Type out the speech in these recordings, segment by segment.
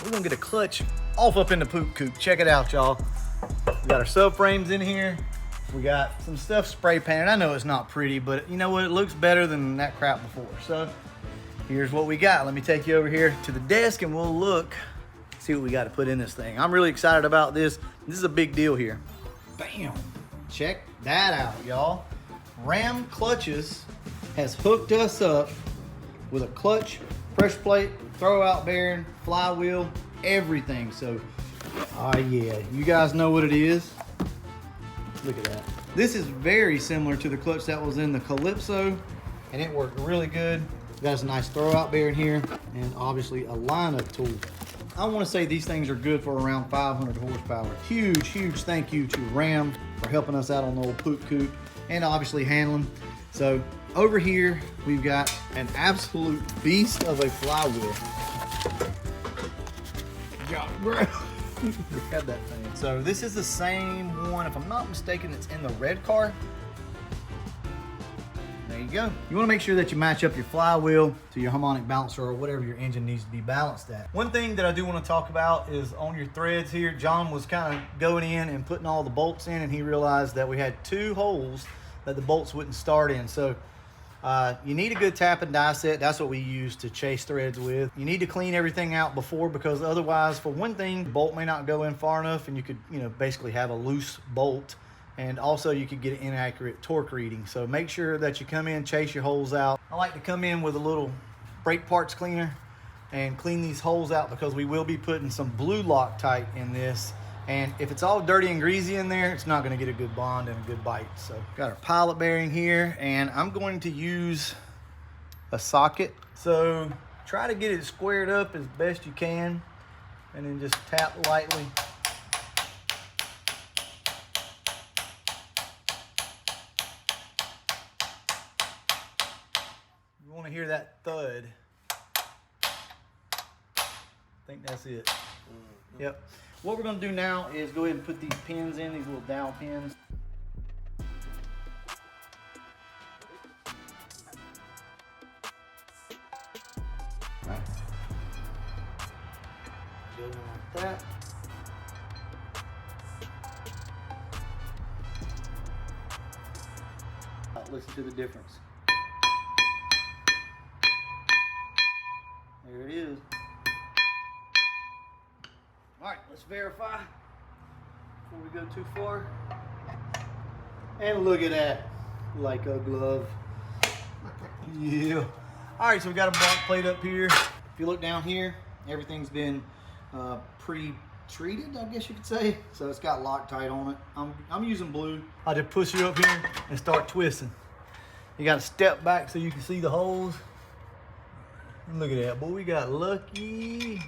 we're gonna get a clutch off up in the poop coop. Check it out, y'all. We got our subframes in here. We got some stuff spray painted. I know it's not pretty, but you know what? It looks better than that crap before. So here's what we got. Let me take you over here to the desk and we'll look, see what we got to put in this thing. I'm really excited about this. This is a big deal here. Bam. Check that out, y'all. Ram Clutches has hooked us up with a clutch, pressure plate, throwout bearing, flywheel, everything. So, yeah, you guys know what it is. Look at that. This is very similar to the clutch that was in the Calypso, and it worked really good. Got us a nice throwout bearing here, and obviously a lineup tool. I want to say these things are good for around 500 horsepower. Huge, huge thank you to Ram for helping us out on the old poop coop and obviously handling. So over here, we've got an absolute beast of a flywheel. Grab that thing. So this is the same one, if I'm not mistaken, it's in the red car. There you go. You want to make sure that you match up your flywheel to your harmonic balancer or whatever your engine needs to be balanced at. One thing that I do want to talk about is on your threads here. John was kind of going in and putting all the bolts in, and he realized that we had 2 holes that the bolts wouldn't start in. So you need a good tap and die set. That's what we use to chase threads with. You need to clean everything out before, because otherwise, for one thing, the bolt may not go in far enough and you could, basically have a loose bolt. And also you could get an inaccurate torque reading. So make sure that you come in, chase your holes out. I like to come in with a little brake parts cleaner and clean these holes out, because we will be putting some blue Loctite in this. And if it's all dirty and greasy in there, it's not gonna get a good bond and a good bite. So got our pilot bearing here, and I'm going to use a socket. So try to get it squared up as best you can, and then just tap lightly. You wanna hear that thud. I think that's it. Mm-hmm. Yep. What we're going to do now is go ahead and put these pins in, these little dowel pins. Right. Go in like that. Listen to the difference. There it is. All right, let's verify before we go too far. And look at that, like a glove. Yeah. All right, so we got a block plate up here. If you look down here, everything's been pre-treated, I guess you could say. So it's got Loctite on it. I'm using blue. I'll just push you up here and start twisting. You got to step back so you can see the holes. Look at that, boy, we got lucky.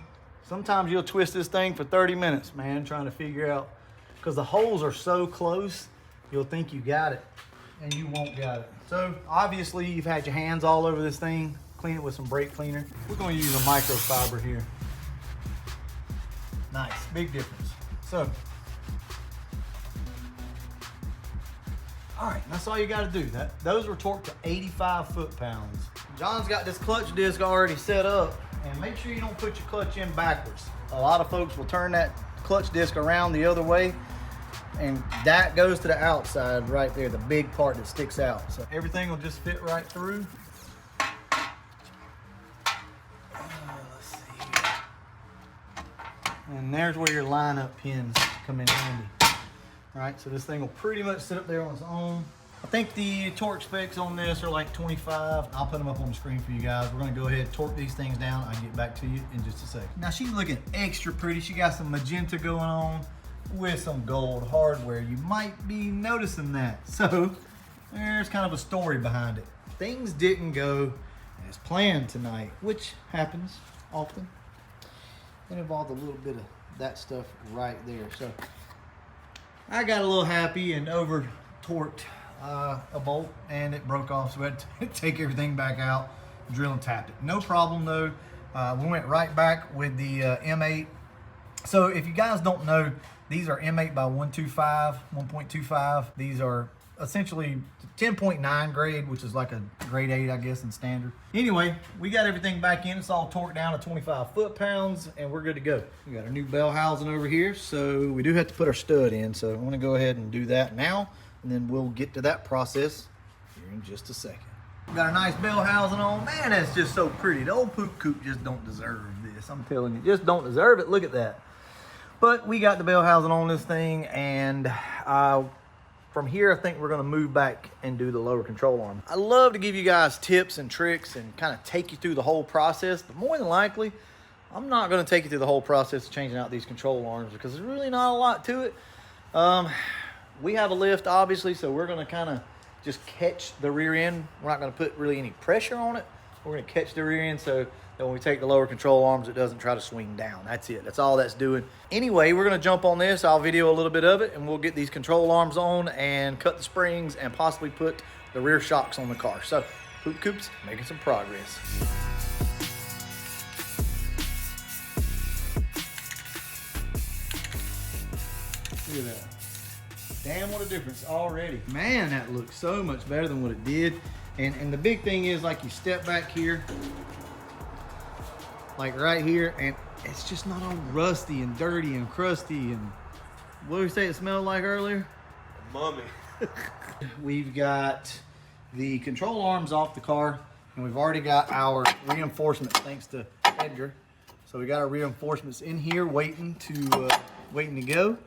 Sometimes you'll twist this thing for 30 minutes, man, trying to figure out, because the holes are so close, you'll think you got it, and you won't got it. So obviously you've had your hands all over this thing. Clean it with some brake cleaner. We're going to use a microfiber here. Nice, big difference. So, all right, that's all you got to do. Those were torqued to 85 foot-pounds. John's got this clutch disc already set up. And make sure you don't put your clutch in backwards. A lot of folks will turn that clutch disc around the other way, and that goes to the outside right there, the big part that sticks out. So everything will just fit right through. Let's see here. And there's where your lineup pins come in handy. All right, so this thing will pretty much sit up there on its own. I think the torque specs on this are like 25. I'll put them up on the screen for you guys. We're gonna go ahead and torque these things down. I'll get back to you in just a second. Now she's looking extra pretty. She got some magenta going on with some gold hardware. You might be noticing that. So there's kind of a story behind it. Things didn't go as planned tonight, which happens often. It involved a little bit of that stuff right there. So I got a little happy and over torqued a bolt, and it broke off, so we had to take everything back out, drill and tap it. No problem though. We went right back with the M8. So if you guys don't know, these are M8 by 1.25. These are essentially 10.9 grade, which is like a grade 8, I guess, in standard. Anyway, we got everything back in. It's all torqued down to 25 foot-pounds, and we're good to go. We got our new bell housing over here, so we do have to put our stud in. So I'm gonna go ahead and do that now, and then we'll get to that process here in just a second. We got a nice bell housing on. Man, that's just so pretty. The old poop coop just don't deserve this. I'm telling you, just don't deserve it. Look at that. But we got the bell housing on this thing, and from here, I think we're gonna move back and do the lower control arm. I love to give you guys tips and tricks and kind of take you through the whole process, but more than likely, I'm not gonna take you through the whole process of changing out these control arms because there's really not a lot to it. We have a lift, obviously, so we're gonna kind of just catch the rear end. We're not gonna put really any pressure on it. We're gonna catch the rear end so that when we take the lower control arms, it doesn't try to swing down. That's it, that's all that's doing. Anyway, we're gonna jump on this. I'll video a little bit of it and we'll get these control arms on and cut the springs and possibly put the rear shocks on the car. So, Poop Coops making some progress. Look at that. Damn, what a difference already. Man, that looks so much better than what it did. And the big thing is, like, you step back here, like right here, and it's just not all rusty and dirty and crusty. And what did we say it smelled like earlier? A mummy. We've got the control arms off the car, and we've already got our reinforcements thanks to Edgar. So we got our reinforcements in here waiting to go.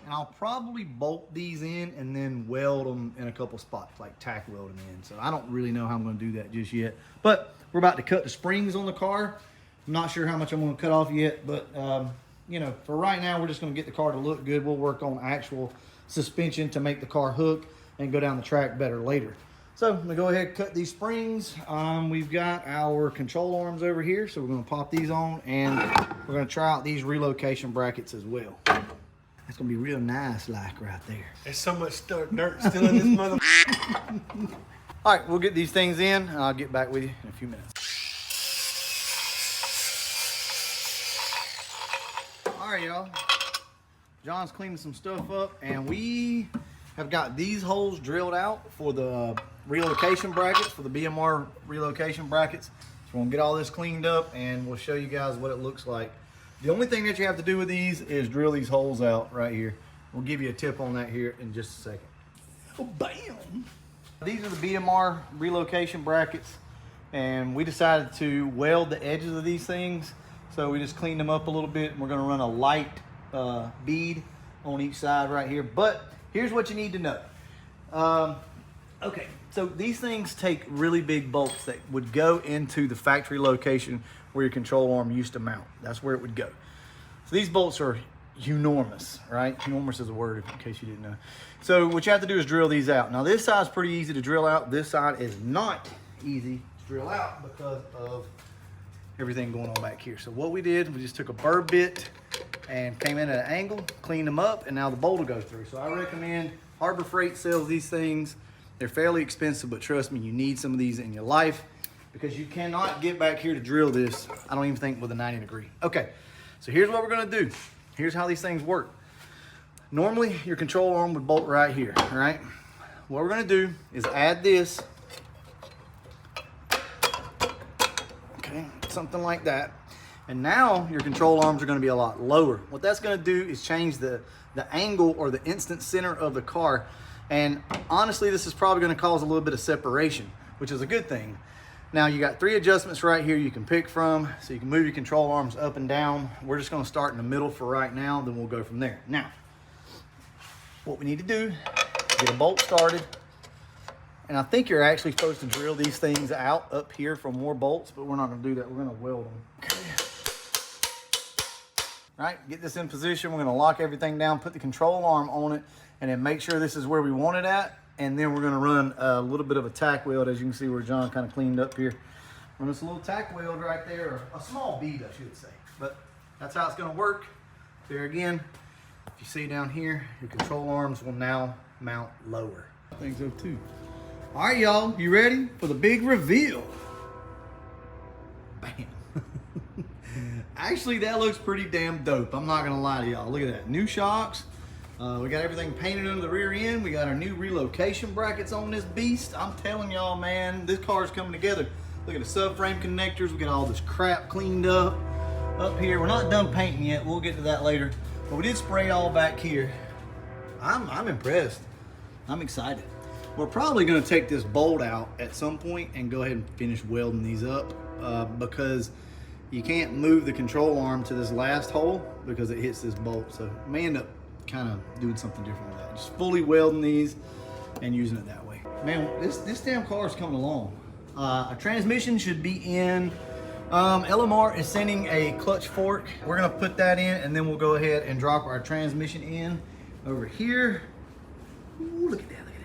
And I'll probably bolt these in and then weld them in a couple spots, like tack weld them in. So I don't really know how I'm gonna do that just yet. But we're about to cut the springs on the car. I'm not sure how much I'm gonna cut off yet, but you know, for right now, we're just gonna get the car to look good. We'll work on actual suspension to make the car hook and go down the track better later. So I'm gonna go ahead and cut these springs. We've got our control arms over here, so we're gonna pop these on, and we're gonna try out these relocation brackets as well. That's gonna be real nice, like right there. There's so much dirt still in this mother. All right, we'll get these things in, and I'll get back with you in a few minutes. All right, y'all. John's cleaning some stuff up, and we have got these holes drilled out for the relocation brackets, for the BMR relocation brackets. So we're gonna get all this cleaned up, and we'll show you guys what it looks like. The only thing that you have to do with these is drill these holes out right here. We'll give you a tip on that here in just a second. Oh, bam! These are the BMR relocation brackets, and we decided to weld the edges of these things. So we just cleaned them up a little bit, and we're gonna run a light bead on each side right here. But here's what you need to know. Okay, so these things take really big bolts that would go into the factory location where your control arm used to mount. That's where it would go. So these bolts are enormous, right? Enormous is a word in case you didn't know. So what you have to do is drill these out. Now this side's pretty easy to drill out. This side is not easy to drill out because of everything going on back here. So what we did, we just took a burr bit and came in at an angle, cleaned them up, and now the bolt will go through. So I recommend Harbor Freight sells these things. They're fairly expensive, but trust me, you need some of these in your life because you cannot get back here to drill this, I don't even think, with a 90 degree. Okay, so here's what we're gonna do. Here's how these things work. Normally, your control arm would bolt right here, all right? What we're gonna do is add this, okay, something like that. And now your control arms are gonna be a lot lower. What that's gonna do is change the angle or the instant center of the car. And honestly, this is probably gonna cause a little bit of separation, which is a good thing. Now you got 3 adjustments right here you can pick from, so you can move your control arms up and down. We're just gonna start in the middle for right now, then we'll go from there. Now, what we need to do, get a bolt started. And I think you're actually supposed to drill these things out up here for more bolts, but we're not gonna do that. We're gonna weld them. Okay. All right, get this in position. We're gonna lock everything down, put the control arm on it, and then make sure this is where we want it at. And then we're gonna run a little bit of a tack weld, as you can see where John kind of cleaned up here. Run us a little tack weld right there, or a small bead, I should say. But that's how it's gonna work. There again, if you see down here, your control arms will now mount lower. I think so too. All right, y'all, you ready for the big reveal? Bam. Actually, that looks pretty damn dope. I'm not gonna lie to y'all. Look at that, new shocks. We got everything painted under the rear end. We got our new relocation brackets on this beast. I'm telling y'all, man, this car's coming together. Look at the subframe connectors. We got all this crap cleaned up here. We're not done painting yet. We'll get to that later. But we did spray all back here. I'm impressed. I'm excited. We're probably going to take this bolt out at some point and go ahead and finish welding these up because you can't move the control arm to this last hole because it hits this bolt. So I may end up kind of doing something different with that. Just fully welding these and using it that way. Man, this damn car is coming along. A transmission should be in. LMR is sending a clutch fork. We're gonna put that in and then we'll go ahead and drop our transmission in over here. Ooh, look at that, look at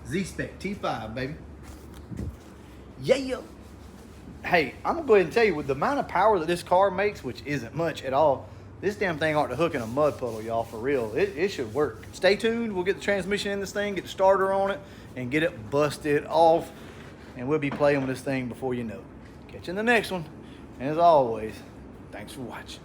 that. Z-Spec T5, baby. Yeah. Hey, I'm gonna go ahead and tell you, with the amount of power that this car makes, which isn't much at all, this damn thing ought to hook in a mud puddle, y'all, for real. It should work. Stay tuned. We'll get the transmission in this thing, get the starter on it, and get it busted off. And we'll be playing with this thing before you know it. Catch you in the next one. And as always, thanks for watching.